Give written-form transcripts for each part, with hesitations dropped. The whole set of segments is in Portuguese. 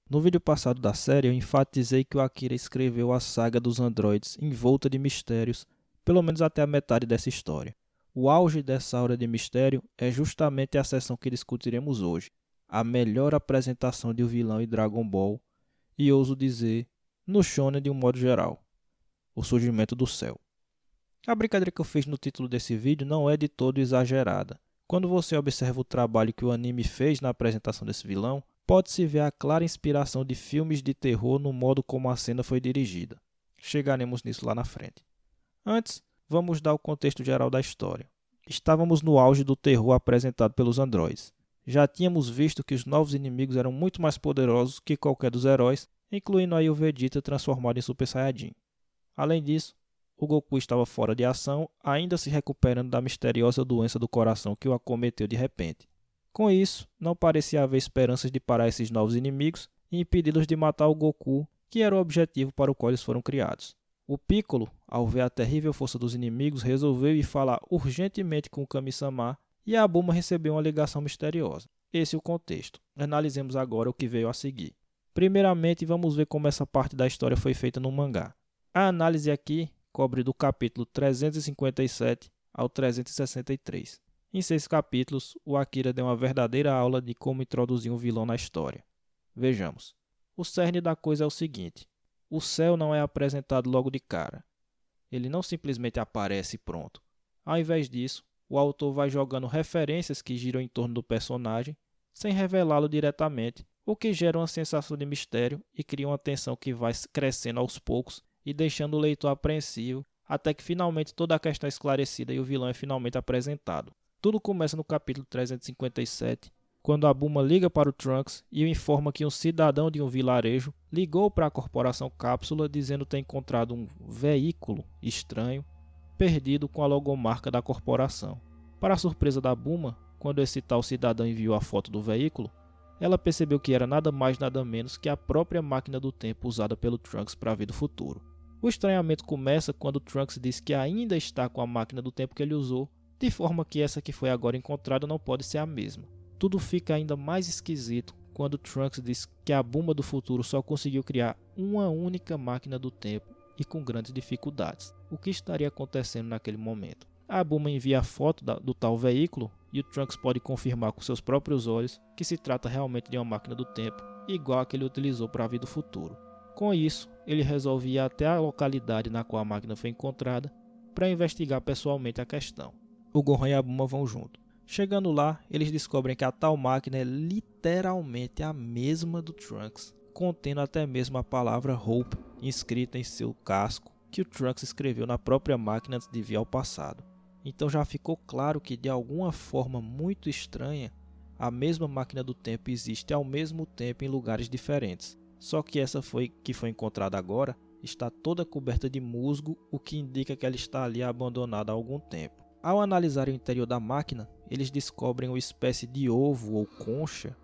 No vídeo passado da série, eu enfatizei que o Akira escreveu a saga dos androides envolta de mistérios, pelo menos até a metade dessa história. O auge dessa aura de mistério é justamente a seção que discutiremos hoje, a melhor apresentação de um vilão em Dragon Ball, e ouso dizer, no Shonen de um modo geral, o surgimento do céu. A brincadeira que eu fiz no título desse vídeo não é de todo exagerada. Quando você observa o trabalho que o anime fez na apresentação desse vilão, pode-se ver a clara inspiração de filmes de terror no modo como a cena foi dirigida. Chegaremos nisso lá na frente. Antes, vamos dar o contexto geral da história. Estávamos no auge do terror apresentado pelos androides. Já tínhamos visto que os novos inimigos eram muito mais poderosos que qualquer dos heróis, incluindo aí o Vegeta transformado em Super Saiyajin. Além disso, o Goku estava fora de ação, ainda se recuperando da misteriosa doença do coração que o acometeu de repente. Com isso, não parecia haver esperanças de parar esses novos inimigos e impedi-los de matar o Goku, que era o objetivo para o qual eles foram criados. O Piccolo, ao ver a terrível força dos inimigos, resolveu ir falar urgentemente com o Kami-sama e a Bulma recebeu uma ligação misteriosa. Esse é o contexto. Analisemos agora o que veio a seguir. Primeiramente, vamos ver como essa parte da história foi feita no mangá. A análise aqui cobre do capítulo 357 ao 363. Em 6 capítulos, o Akira deu uma verdadeira aula de como introduzir um vilão na história. Vejamos. O cerne da coisa é o seguinte: o céu não é apresentado logo de cara. Ele não simplesmente aparece e pronto. Ao invés disso, o autor vai jogando referências que giram em torno do personagem, sem revelá-lo diretamente, o que gera uma sensação de mistério e cria uma tensão que vai crescendo aos poucos e deixando o leitor apreensivo, até que finalmente toda a questão é esclarecida e o vilão é finalmente apresentado. Tudo começa no capítulo 357, quando a Bulma liga para o Trunks e o informa que um cidadão de um vilarejo ligou para a corporação Cápsula dizendo ter encontrado um veículo estranho perdido com a logomarca da corporação. Para a surpresa da Bulma, quando esse tal cidadão enviou a foto do veículo, ela percebeu que era nada mais nada menos que a própria máquina do tempo usada pelo Trunks para ver do futuro. O estranhamento começa quando o Trunks diz que ainda está com a máquina do tempo que ele usou, de forma que essa que foi agora encontrada não pode ser a mesma. Tudo fica ainda mais esquisito quando Trunks diz que a Bulma do futuro só conseguiu criar uma única máquina do tempo e com grandes dificuldades. O que estaria acontecendo naquele momento? A Bulma envia a foto do tal veículo e o Trunks pode confirmar com seus próprios olhos que se trata realmente de uma máquina do tempo, igual a que ele utilizou para a vida do futuro. Com isso, ele resolve ir até a localidade na qual a máquina foi encontrada para investigar pessoalmente a questão. O Gohan e a Bulma vão junto. Chegando lá, eles descobrem que a tal máquina é literalmente a mesma do Trunks, contendo até mesmo a palavra Hope inscrita em seu casco, que o Trunks escreveu na própria máquina antes de vir ao passado. Então já ficou claro que de alguma forma muito estranha, a mesma máquina do tempo existe ao mesmo tempo em lugares diferentes. Só que essa que foi encontrada agora está toda coberta de musgo, o que indica que ela está ali abandonada há algum tempo. Ao analisar o interior da máquina, eles descobrem uma espécie de ovo ou concha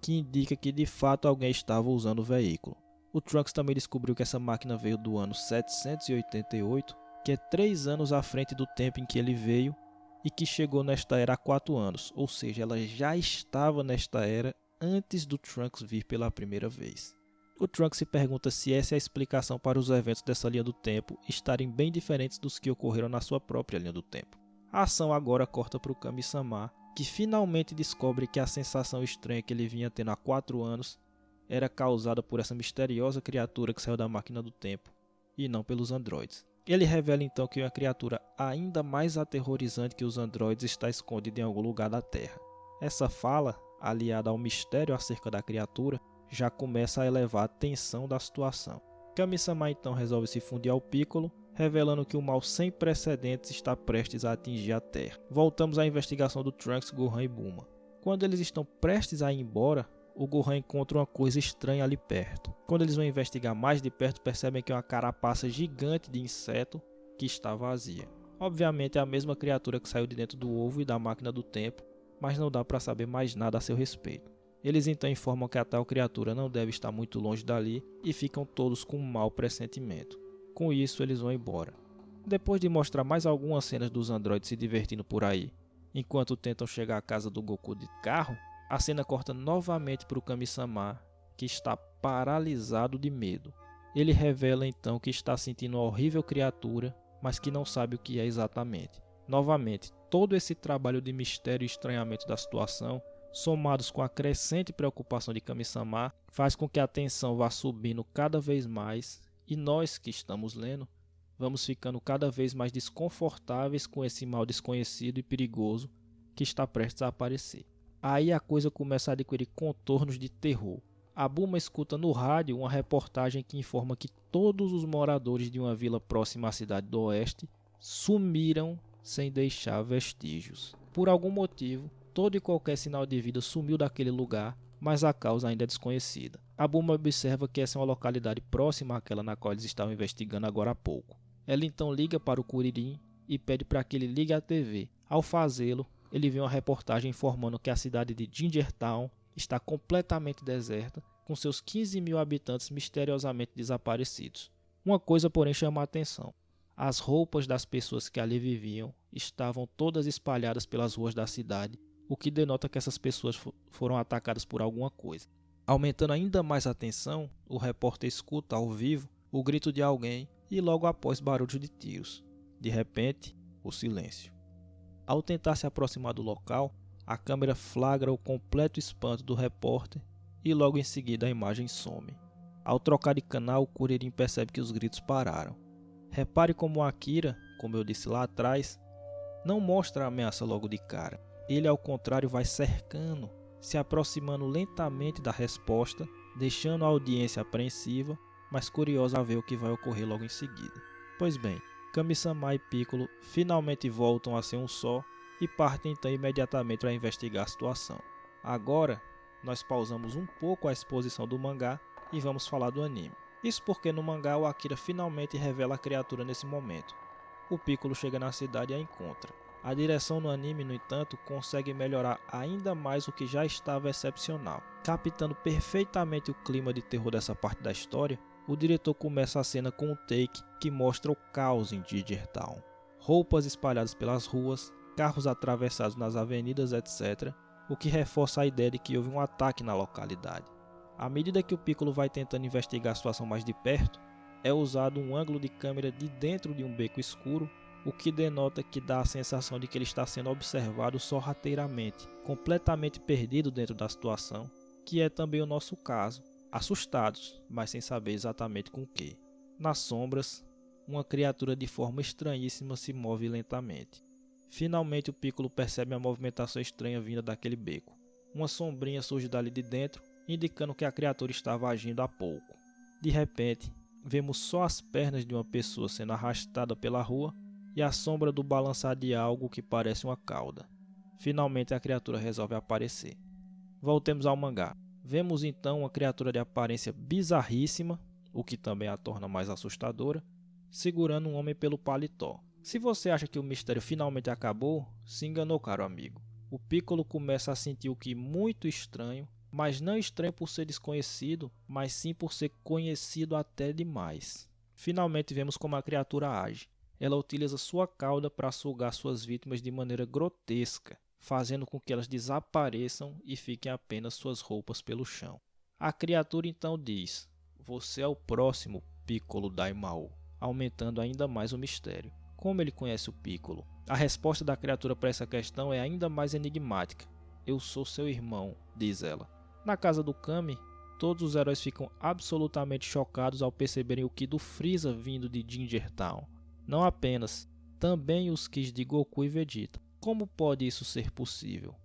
que indica que de fato alguém estava usando o veículo. O Trunks também descobriu que essa máquina veio do ano 788, que é 3 anos à frente do tempo em que ele veio e que chegou nesta era há 4 anos, ou seja, ela já estava nesta era antes do Trunks vir pela primeira vez. O Trunks se pergunta se essa é a explicação para os eventos dessa linha do tempo estarem bem diferentes dos que ocorreram na sua própria linha do tempo. A ação agora corta para o Kami-sama, que finalmente descobre que a sensação estranha que ele vinha tendo há 4 anos era causada por essa misteriosa criatura que saiu da máquina do tempo, e não pelos androides. Ele revela então que uma criatura ainda mais aterrorizante que os androides está escondida em algum lugar da Terra. Essa fala, aliada ao mistério acerca da criatura, já começa a elevar a tensão da situação. Kami-sama então resolve se fundir ao Piccolo, revelando que o mal sem precedentes está prestes a atingir a Terra. Voltamos à investigação do Trunks, Gohan e Bulma. Quando eles estão prestes a ir embora, o Gohan encontra uma coisa estranha ali perto. Quando eles vão investigar mais de perto, percebem que é uma carapaça gigante de inseto que está vazia. Obviamente é a mesma criatura que saiu de dentro do ovo e da máquina do tempo, mas não dá para saber mais nada a seu respeito. Eles então informam que a tal criatura não deve estar muito longe dali e ficam todos com um mau pressentimento. Com isso, eles vão embora. Depois de mostrar mais algumas cenas dos androides se divertindo por aí, enquanto tentam chegar à casa do Goku de carro, a cena corta novamente para o Kami-sama, que está paralisado de medo. Ele revela então que está sentindo uma horrível criatura, mas que não sabe o que é exatamente. Novamente, todo esse trabalho de mistério e estranhamento da situação, somados com a crescente preocupação de Kami-sama, faz com que a tensão vá subindo cada vez mais e nós que estamos lendo, vamos ficando cada vez mais desconfortáveis com esse mal desconhecido e perigoso que está prestes a aparecer. Aí a coisa começa a adquirir contornos de terror. A Bulma escuta no rádio uma reportagem que informa que todos os moradores de uma vila próxima à cidade do oeste sumiram sem deixar vestígios. Por algum motivo, todo e qualquer sinal de vida sumiu daquele lugar, mas a causa ainda é desconhecida. A Bulma observa que essa é uma localidade próxima àquela na qual eles estavam investigando agora há pouco. Ela então liga para o Kuririn e pede para que ele ligue à TV. Ao fazê-lo, ele vê uma reportagem informando que a cidade de Gingertown está completamente deserta, com seus 15 mil habitantes misteriosamente desaparecidos. Uma coisa, porém, chama a atenção. As roupas das pessoas que ali viviam estavam todas espalhadas pelas ruas da cidade, o que denota que essas pessoas foram atacadas por alguma coisa. Aumentando ainda mais a tensão, o repórter escuta ao vivo o grito de alguém e logo após barulhos de tiros. De repente, o silêncio. Ao tentar se aproximar do local, a câmera flagra o completo espanto do repórter e logo em seguida a imagem some. Ao trocar de canal, o Kuririn percebe que os gritos pararam. Repare como Akira, como eu disse lá atrás, não mostra a ameaça logo de cara. Ele, ao contrário, vai cercando, se aproximando lentamente da resposta, deixando a audiência apreensiva, mas curiosa a ver o que vai ocorrer logo em seguida. Pois bem, Kami-sama e Piccolo finalmente voltam a ser um só e partem então imediatamente para investigar a situação. Agora, nós pausamos um pouco a exposição do mangá e vamos falar do anime. Isso porque no mangá o Akira finalmente revela a criatura nesse momento. O Piccolo chega na cidade e a encontra. A direção no anime, no entanto, consegue melhorar ainda mais o que já estava excepcional. Captando perfeitamente o clima de terror dessa parte da história, o diretor começa a cena com um take que mostra o caos em Gingertown. Roupas espalhadas pelas ruas, carros atravessados nas avenidas, etc., o que reforça a ideia de que houve um ataque na localidade. À medida que o Piccolo vai tentando investigar a situação mais de perto, é usado um ângulo de câmera de dentro de um beco escuro, o que denota que dá a sensação de que ele está sendo observado sorrateiramente, completamente perdido dentro da situação, que é também o nosso caso, assustados, mas sem saber exatamente com o que. Nas sombras, uma criatura de forma estranhíssima se move lentamente. Finalmente o Piccolo percebe a movimentação estranha vinda daquele beco. Uma sombrinha surge dali de dentro, indicando que a criatura estava agindo há pouco. De repente, vemos só as pernas de uma pessoa sendo arrastada pela rua e a sombra do balançar de algo que parece uma cauda. Finalmente a criatura resolve aparecer. Voltemos ao mangá. Vemos então uma criatura de aparência bizarríssima, o que também a torna mais assustadora, segurando um homem pelo paletó. Se você acha que o mistério finalmente acabou, se enganou, caro amigo. O Piccolo começa a sentir o que muito estranho, mas não estranho por ser desconhecido, mas sim por ser conhecido até demais. Finalmente vemos como a criatura age. Ela utiliza sua cauda para sugar suas vítimas de maneira grotesca, fazendo com que elas desapareçam e fiquem apenas suas roupas pelo chão. A criatura então diz: "Você é o próximo Piccolo Daimao", aumentando ainda mais o mistério. Como ele conhece o Piccolo? A resposta da criatura para essa questão é ainda mais enigmática. "Eu sou seu irmão", diz ela. Na casa do Kami, todos os heróis ficam absolutamente chocados ao perceberem o Ki do Freeza vindo de Gingertown. Não apenas, também os Kis de Goku e Vegeta. Como pode isso ser possível?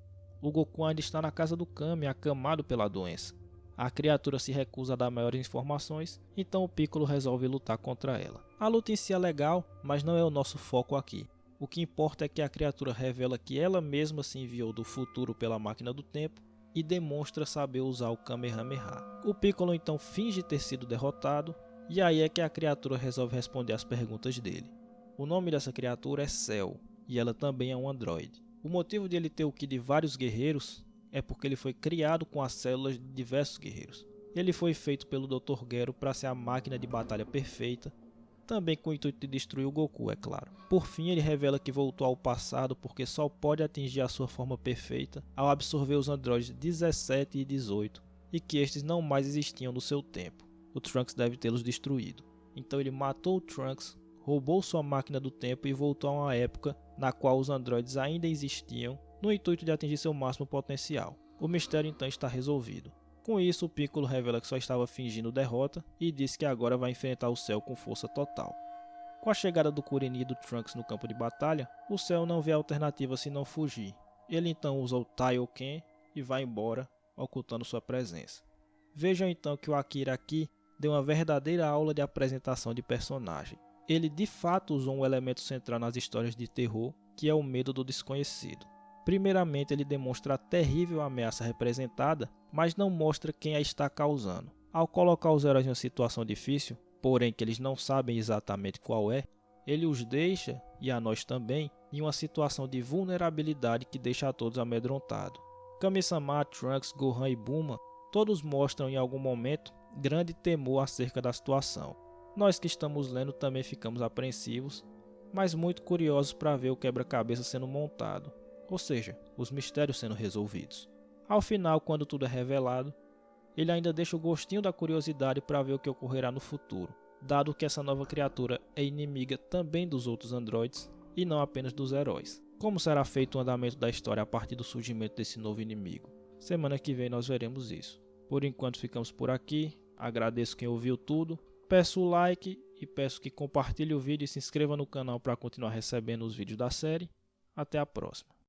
O Goku ainda está na casa do Kami, acamado pela doença. A criatura se recusa a dar maiores informações, então o Piccolo resolve lutar contra ela. A luta em si é legal, mas não é o nosso foco aqui. O que importa é que a criatura revela que ela mesma se enviou do futuro pela máquina do tempo e demonstra saber usar o Kamehameha. O Piccolo então finge ter sido derrotado, e aí é que a criatura resolve responder às perguntas dele. O nome dessa criatura é Cell, e ela também é um androide. O motivo de ele ter o Ki de vários guerreiros é porque ele foi criado com as células de diversos guerreiros. Ele foi feito pelo Dr. Gero para ser a máquina de batalha perfeita, também com o intuito de destruir o Goku, é claro. Por fim, ele revela que voltou ao passado porque só pode atingir a sua forma perfeita ao absorver os androides 17 e 18, e que estes não mais existiam no seu tempo. O Trunks deve tê-los destruído. Então ele matou o Trunks, roubou sua máquina do tempo e voltou a uma época na qual os androides ainda existiam, no intuito de atingir seu máximo potencial. O mistério então está resolvido. Com isso, o Piccolo revela que só estava fingindo derrota e diz que agora vai enfrentar o Cell com força total. Com a chegada do Kuririn e do Trunks no campo de batalha, o Cell não vê alternativa senão fugir. Ele então usa o Taioken e vai embora, ocultando sua presença. Vejam então que o Akira aqui deu uma verdadeira aula de apresentação de personagem. Ele de fato usou um elemento central nas histórias de terror, que é o medo do desconhecido. Primeiramente, ele demonstra a terrível ameaça representada, mas não mostra quem a está causando. Ao colocar os heróis em uma situação difícil, porém que eles não sabem exatamente qual é, ele os deixa, e a nós também, em uma situação de vulnerabilidade que deixa a todos amedrontados. Kami-sama, Trunks, Gohan e Bulma, todos mostram em algum momento grande temor acerca da situação. Nós que estamos lendo também ficamos apreensivos, mas muito curiosos para ver o quebra-cabeça sendo montado, ou seja, os mistérios sendo resolvidos. Ao final, quando tudo é revelado, ele ainda deixa o gostinho da curiosidade para ver o que ocorrerá no futuro, dado que essa nova criatura é inimiga também dos outros androides e não apenas dos heróis. Como será feito o andamento da história a partir do surgimento desse novo inimigo? Semana que vem nós veremos isso. Por enquanto ficamos por aqui, agradeço quem ouviu tudo, peço o like e peço que compartilhe o vídeo e se inscreva no canal para continuar recebendo os vídeos da série. Até a próxima.